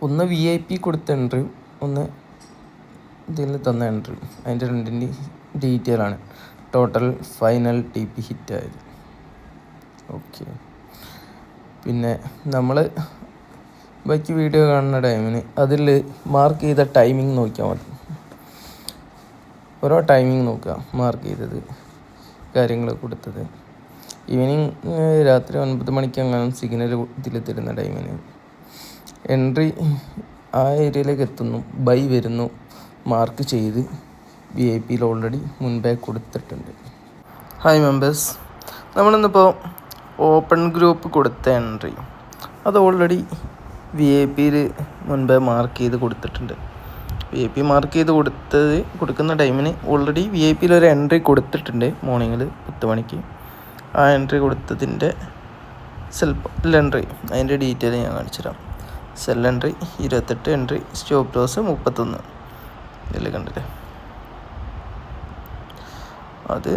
ഒന്ന് VIP കൊടുത്ത entry, ഒന്ന് ഇതിൽ തന്ന എൻട്രി. അതിൻ്റെ രണ്ടിൻ്റെ ഡീറ്റെയിലാണ് ടോട്ടൽ ഫൈനൽ TP ഹിറ്റായത്. ഓക്കെ, പിന്നെ നമ്മൾ ബാക്കി വീഡിയോ കാണുന്ന ടൈമിന് അതിൽ മാർക്ക് ചെയ്ത ടൈമിംഗ് നോക്കിയാൽ മതി. ഓരോ ടൈമിംഗ് നോക്കുക, മാർക്ക് ചെയ്തത്, കാര്യങ്ങൾ കൊടുത്തത്. ഈവനിങ് രാത്രി 9 മണിക്ക് അങ്ങനെ സിഗ്നൽ ഇതിൽ തരുന്ന ടൈമിന് എൻട്രി ആ ഏരിയയിലേക്ക് എത്തുന്നു, ബൈ വരുന്നു, മാർക്ക് ചെയ്ത് VIPയിൽ ഓൾറെഡി മുൻപേ കൊടുത്തിട്ടുണ്ട്. ഹായ് മെമ്പേഴ്സ്, നമ്മളിന്നിപ്പോൾ ഓപ്പൺ ഗ്രൂപ്പ് കൊടുത്ത എൻട്രി അത് ഓൾറെഡി VIPയിൽ മുൻപേ മാർക്ക് ചെയ്ത് കൊടുത്തിട്ടുണ്ട്. VIP മാർക്ക് ചെയ്ത് കൊടുക്കുന്ന ടൈമിന് ഓൾറെഡി VIPയിൽ ഒരു എൻട്രി കൊടുത്തിട്ടുണ്ട്. മോർണിംഗിൽ 10 മണിക്ക് ആ എൻട്രി കൊടുത്തതിൻ്റെ സെൽ എൻട്രി, അതിൻ്റെ ഡീറ്റെയിൽ ഞാൻ കാണിച്ചു തരാം. Sell entry 28, entry stop loss 31. ഇതിൽ കണ്ടില്ലേ, അത്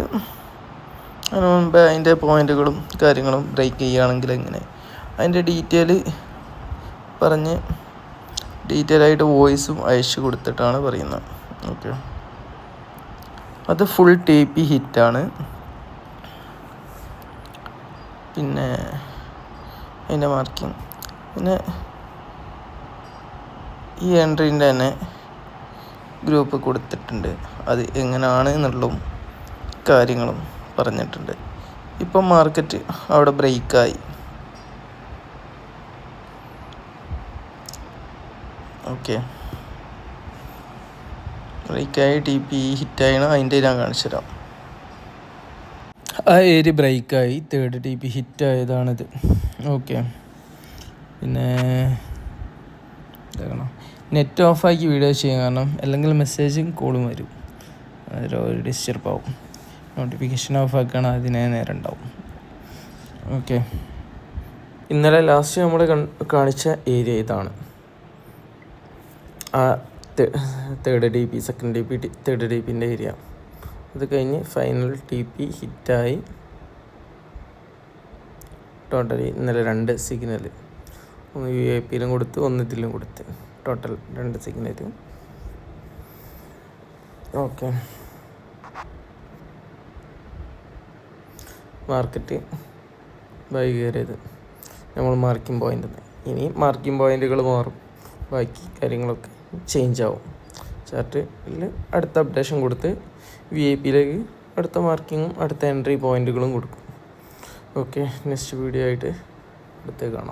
അതിന് മുമ്പേ അതിൻ്റെ പോയിൻറ്റുകളും കാര്യങ്ങളും ബ്രേക്ക് ചെയ്യുകയാണെങ്കിൽ എങ്ങനെ, അതിൻ്റെ ഡീറ്റെയിൽ പറഞ്ഞ് ഡീറ്റെയിലായിട്ട് വോയിസും അയച്ചു കൊടുത്തിട്ടാണ് പറയുന്നത്. ഓക്കെ, അത് ഫുൾ TP ഹിറ്റാണ്. പിന്നെ അതിൻ്റെ മാർക്കിങ്, പിന്നെ ഈ എൻട്രീൻ്റെ തന്നെ ഗ്രൂപ്പ് കൊടുത്തിട്ടുണ്ട്. അത് എങ്ങനെയാണ് എന്നുള്ളതും കാര്യങ്ങളും പറഞ്ഞിട്ടുണ്ട്. ഇപ്പം മാർക്കറ്റ് അവിടെ ബ്രേക്കായി. Okay, ബ്രേക്കായി TP ഹിറ്റായാണ്. അതിൻ്റെ ഞാൻ കാണിച്ചു തരാം. ആ ഏരിയ ബ്രേക്കായി 3rd TP ഹിറ്റായതാണിത്. ഓക്കെ, പിന്നെ ഇതാക്കണം, നെറ്റ് ഓഫാക്കി വീഡിയോ ചെയ്യാൻ കാരണം അല്ലെങ്കിൽ മെസ്സേജും കോളും വരും, ഒരു ഡിസ്റ്റർബ് ആവും. നോട്ടിഫിക്കേഷൻ ഓഫാക്കുകയാണ്, അതിനെ നേരം ഉണ്ടാവും. ഓക്കെ, ഇന്നലെ ലാസ്റ്റ് നമ്മൾ കാണിച്ച ഏരിയ ഇതാണ്. ആ 3rd TP, 2nd TP, 3rd TPൻ്റെ area. അത് കഴിഞ്ഞ് ഫൈനൽ TP ഹിറ്റായി. ടോട്ടലി ഇന്നലെ 2 സിഗ്നൽ, ഒന്ന് VIPയിലും കൊടുത്ത്, ഒന്ന് ഇതിലും കൊടുത്ത്, total 2 signal. Okay, market buy കയറിയത് നമ്മൾ മാർക്കിംഗ് പോയിൻ്റ്. ഇനി മാർക്കിംഗ് പോയിൻറ്റുകൾ മാറും, ബാക്കി കാര്യങ്ങളൊക്കെ ചേഞ്ച് ആവും. ചാർട്ടിൽ അടുത്ത അപ്ഡേഷൻ കൊടുത്ത് VIPയിലേക്ക് അടുത്ത മാർക്കിങ്ങും അടുത്ത എൻട്രി പോയിൻറ്റുകളും കൊടുക്കും. ഓക്കെ, നെക്സ്റ്റ് വീഡിയോ ആയിട്ട് അടുത്ത് കാണാം.